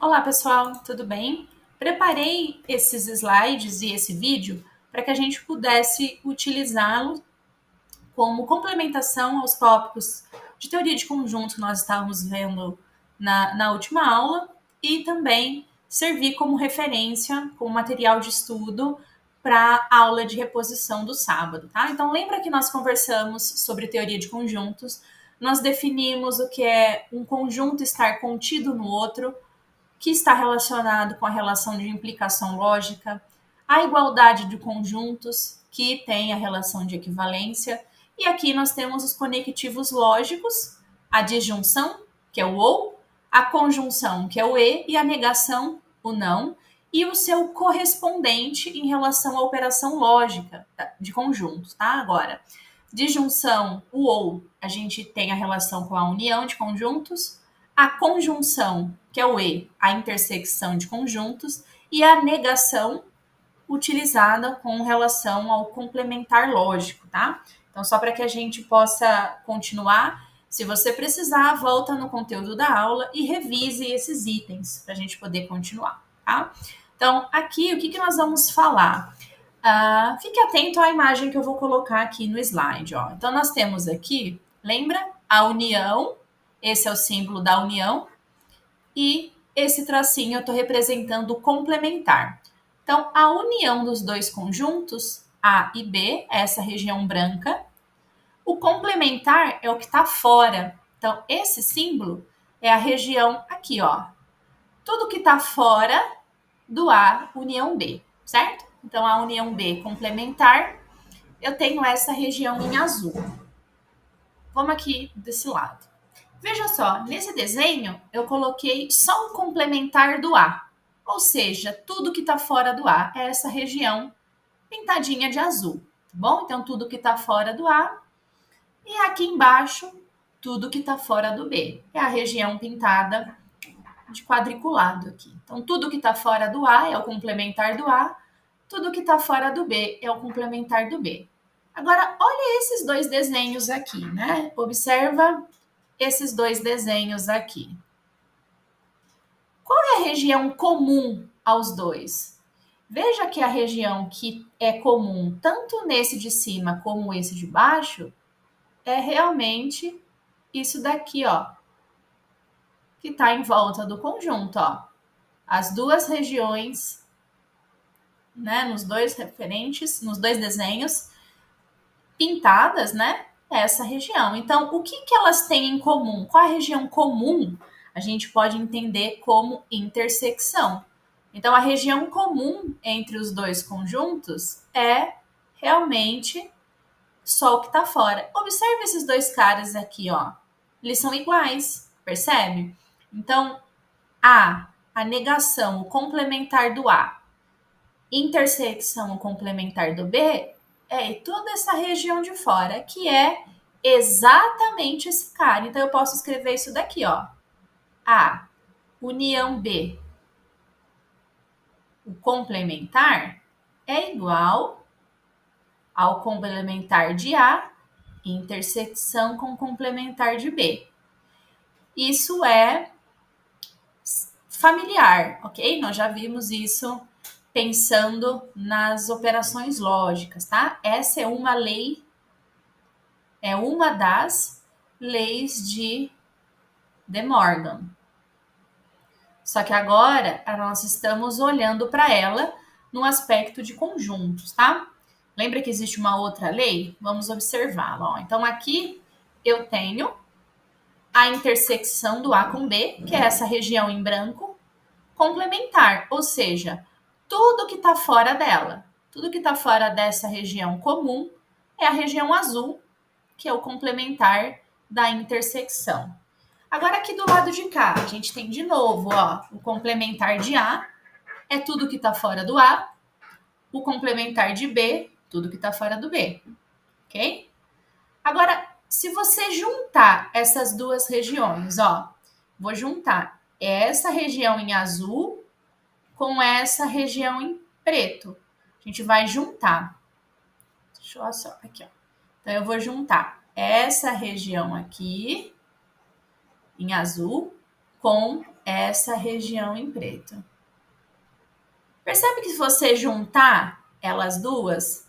Olá, pessoal, tudo bem? Preparei esses slides e esse vídeo para que a gente pudesse utilizá-lo como complementação aos tópicos de teoria de conjunto que nós estávamos vendo na última aula e também servir como referência, como material de estudo para a aula de reposição do sábado, tá? Então, lembra que nós conversamos sobre teoria de conjuntos, nós definimos o que é um conjunto estar contido no outro, que está relacionado com a relação de implicação lógica, a igualdade de conjuntos, que tem a relação de equivalência, e aqui nós temos os conectivos lógicos, a disjunção, que é o ou, a conjunção, que é o e a negação, o não, e o seu correspondente em relação à operação lógica de conjuntos, tá? Agora, disjunção, o ou, a gente tem a relação com a união de conjuntos, a conjunção, que é o e, a intersecção de conjuntos, e a negação, utilizada com relação ao complementar lógico, tá? Então, só para que a gente possa continuar, se você precisar, volta no conteúdo da aula e revise esses itens para a gente poder continuar, tá? Então, aqui, o que nós vamos falar? Fique atento à imagem que eu vou colocar aqui no slide, ó. Então, nós temos aqui, lembra? A união, esse é o símbolo da união, e esse tracinho eu estou representando o complementar. Então, a união dos dois conjuntos, A e B, é essa região branca. O complementar é o que está fora. Então, esse símbolo é a região aqui, ó. Tudo que está fora do A, união B, certo? Então, a união B complementar, eu tenho essa região em azul. Vamos aqui desse lado. Veja só, nesse desenho eu coloquei só um complementar do A, ou seja, tudo que está fora do A é essa região pintadinha de azul, tá bom? Então, tudo que está fora do A, e aqui embaixo, tudo que está fora do B, é a região pintada de quadriculado aqui. Então, tudo que está fora do A é o complementar do A, tudo que está fora do B é o complementar do B. Agora, olha esses dois desenhos aqui, né? Observa esses dois desenhos aqui. Qual é a região comum aos dois? Veja que a região que é comum tanto nesse de cima como esse de baixo é realmente isso daqui, ó, que está em volta do conjunto, ó. As duas regiões, né, nos dois referentes, nos dois desenhos pintadas, né, essa região. Então, o que elas têm em comum? Qual a região comum? A gente pode entender como intersecção. Então, a região comum entre os dois conjuntos é realmente só o que está fora. Observe esses dois caras aqui, ó. Eles são iguais, percebe? Então, a negação, o complementar do A, intersecção, o complementar do B, é toda essa região de fora, que é exatamente esse cara. Então, eu posso escrever isso daqui, ó. A, união B, o complementar, é igual ao complementar de A, intersecção com o complementar de B. Isso é familiar, ok? Nós já vimos isso pensando nas operações lógicas, tá? Essa é uma lei, é uma das leis de De Morgan. Só que agora nós estamos olhando para ela no aspecto de conjuntos, tá? Lembra que existe uma outra lei? Vamos observá-la. Então, aqui eu tenho a intersecção do A com B, que é essa região em branco, complementar, ou seja, tudo que está fora dela, tudo que está fora dessa região comum é a região azul, que é o complementar da intersecção. Agora, aqui do lado de cá, a gente tem de novo, ó, o complementar de A é tudo que está fora do A, o complementar de B, tudo que está fora do B, ok? Agora, se você juntar essas duas regiões, ó, vou juntar essa região em azul com essa região em preto. A gente vai juntar. Deixa eu só aqui, ó. Então, eu vou juntar essa região aqui em azul com essa região em preto. Percebe que se você juntar elas duas,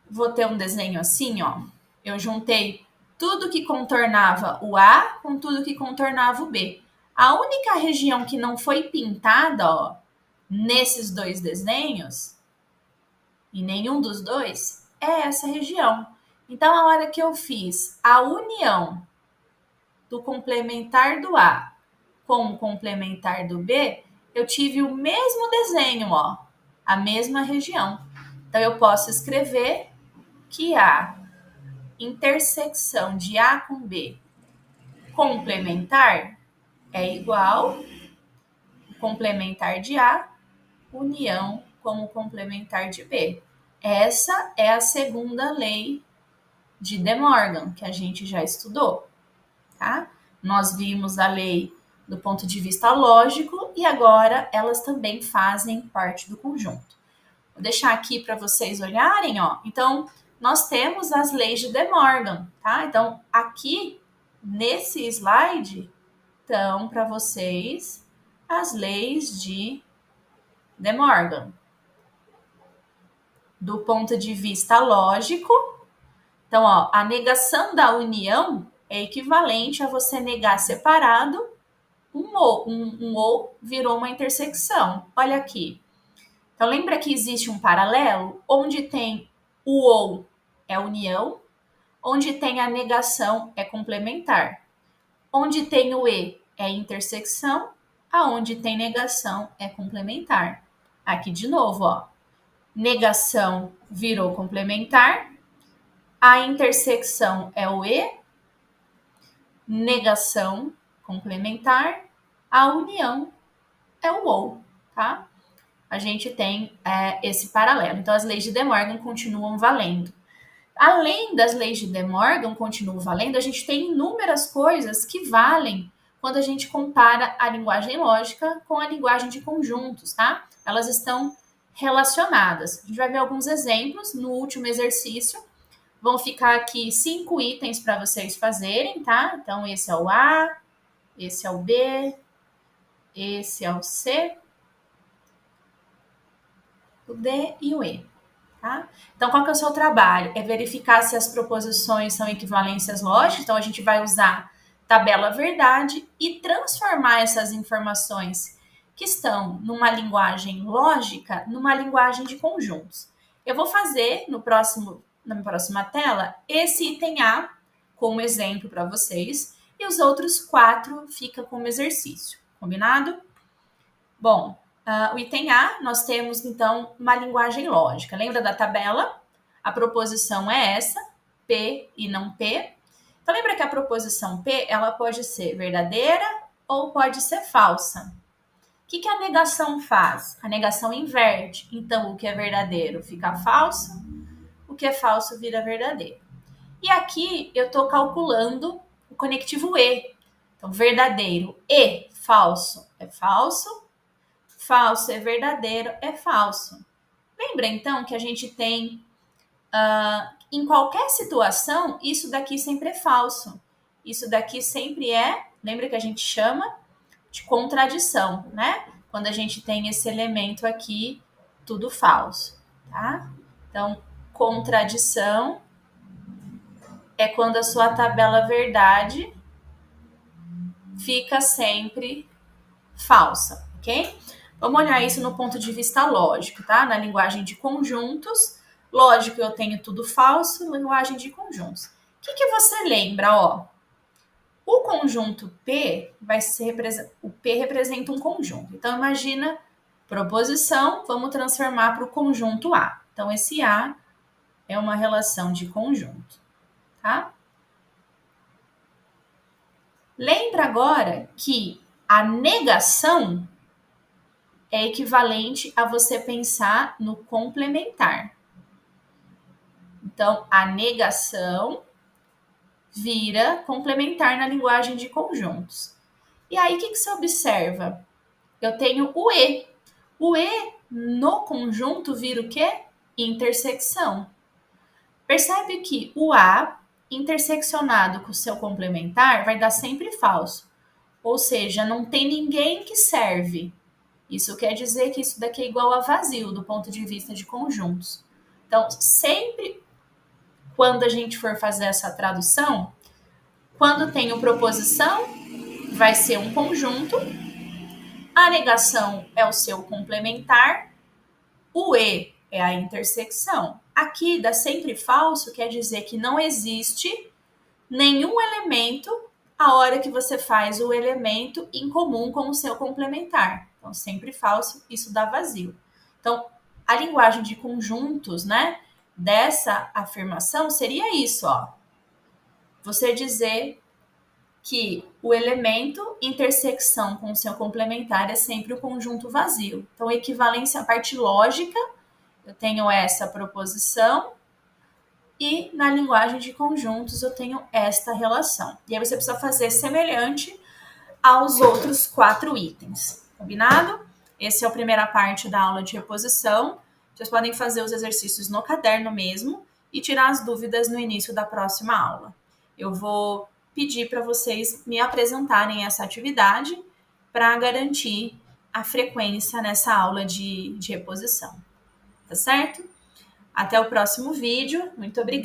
vou ter um desenho assim, ó. Eu juntei tudo que contornava o A com tudo que contornava o B. A única região que não foi pintada, ó, nesses dois desenhos, e nenhum dos dois, é essa região. Então, a hora que eu fiz a união do complementar do A com o complementar do B, eu tive o mesmo desenho, ó, a mesma região. Então, eu posso escrever que a intersecção de A com B complementar é igual complementar de A união com o complementar de B. Essa é a segunda lei de De Morgan, que a gente já estudou, tá? Nós vimos a lei do ponto de vista lógico e agora elas também fazem parte do conjunto. Vou deixar aqui para vocês olharem, ó. Então, nós temos as leis de De Morgan, tá? Então, aqui nesse slide estão para vocês as leis de De Morgan. Do ponto de vista lógico, então, ó, a negação da união é equivalente a você negar separado um ou virou uma intersecção. Olha aqui. Então, lembra que existe um paralelo? Onde tem o ou é união, onde tem a negação é complementar. Onde tem o e é intersecção, aonde tem negação é complementar. Aqui de novo, ó. Negação virou complementar, a intersecção é o e, negação complementar, a união é o ou, tá? A gente tem esse paralelo. Então, as leis de De Morgan continuam valendo. Além das leis de De Morgan continuam valendo, a gente tem inúmeras coisas que valem quando a gente compara a linguagem lógica com a linguagem de conjuntos, tá? Elas estão relacionadas. A gente vai ver alguns exemplos no último exercício. Vão ficar aqui 5 itens para vocês fazerem, tá? Então, esse é o A, esse é o B, esse é o C, o D e o E. Tá? Então, qual que é o seu trabalho? É verificar se as proposições são equivalências lógicas. Então, a gente vai usar tabela verdade e transformar essas informações que estão numa linguagem lógica numa linguagem de conjuntos. Eu vou fazer na próxima tela esse item A como exemplo para vocês e os outros 4 ficam como exercício. Combinado? Bom, o item A, nós temos, então, uma linguagem lógica. Lembra da tabela? A proposição é essa, P e não P. Então, lembra que a proposição P, ela pode ser verdadeira ou pode ser falsa. O que a negação faz? A negação inverte. Então, o que é verdadeiro fica falso, o que é falso vira verdadeiro. E aqui, eu estou calculando o conectivo E. Então, verdadeiro e falso é falso, falso é verdadeiro, é falso. Lembra então que a gente tem, em qualquer situação, isso daqui sempre é falso. Isso daqui sempre é, lembra que a gente chama de contradição, né? Quando a gente tem esse elemento aqui, tudo falso, tá? Então, contradição é quando a sua tabela verdade fica sempre falsa, ok? Vamos olhar isso no ponto de vista lógico, tá? Na linguagem de conjuntos, lógico, eu tenho tudo falso, linguagem de conjuntos. O que você lembra, ó? O conjunto P o P representa um conjunto. Então, imagina, proposição, vamos transformar para o conjunto A. Então, esse A é uma relação de conjunto, tá? Lembra agora que a negação é equivalente a você pensar no complementar. Então, a negação vira complementar na linguagem de conjuntos. E aí, o que você observa? Eu tenho o E. O E no conjunto vira o quê? Intersecção. Percebe que o A interseccionado com o seu complementar vai dar sempre falso. ou seja, não tem ninguém que serve. Isso quer dizer que isso daqui é igual a vazio do ponto de vista de conjuntos. Então, sempre quando a gente for fazer essa tradução, quando tem o proposição, vai ser um conjunto, a negação é o seu complementar, o e é a intersecção. Aqui, dá sempre falso, quer dizer que não existe nenhum elemento a hora que você faz o elemento em comum com o seu complementar. Então, sempre falso, isso dá vazio. Então, a linguagem de conjuntos, né, dessa afirmação seria isso, ó. Você dizer que o elemento intersecção com o seu complementar é sempre o conjunto vazio. Então, equivalência, a parte lógica, eu tenho essa proposição e na linguagem de conjuntos eu tenho esta relação. E aí você precisa fazer semelhante aos outros 4 itens, combinado? Essa é a primeira parte da aula de reposição. Vocês podem fazer os exercícios no caderno mesmo e tirar as dúvidas no início da próxima aula. Eu vou pedir para vocês me apresentarem essa atividade para garantir a frequência nessa aula de reposição. Tá certo? Até o próximo vídeo. Muito obrigada.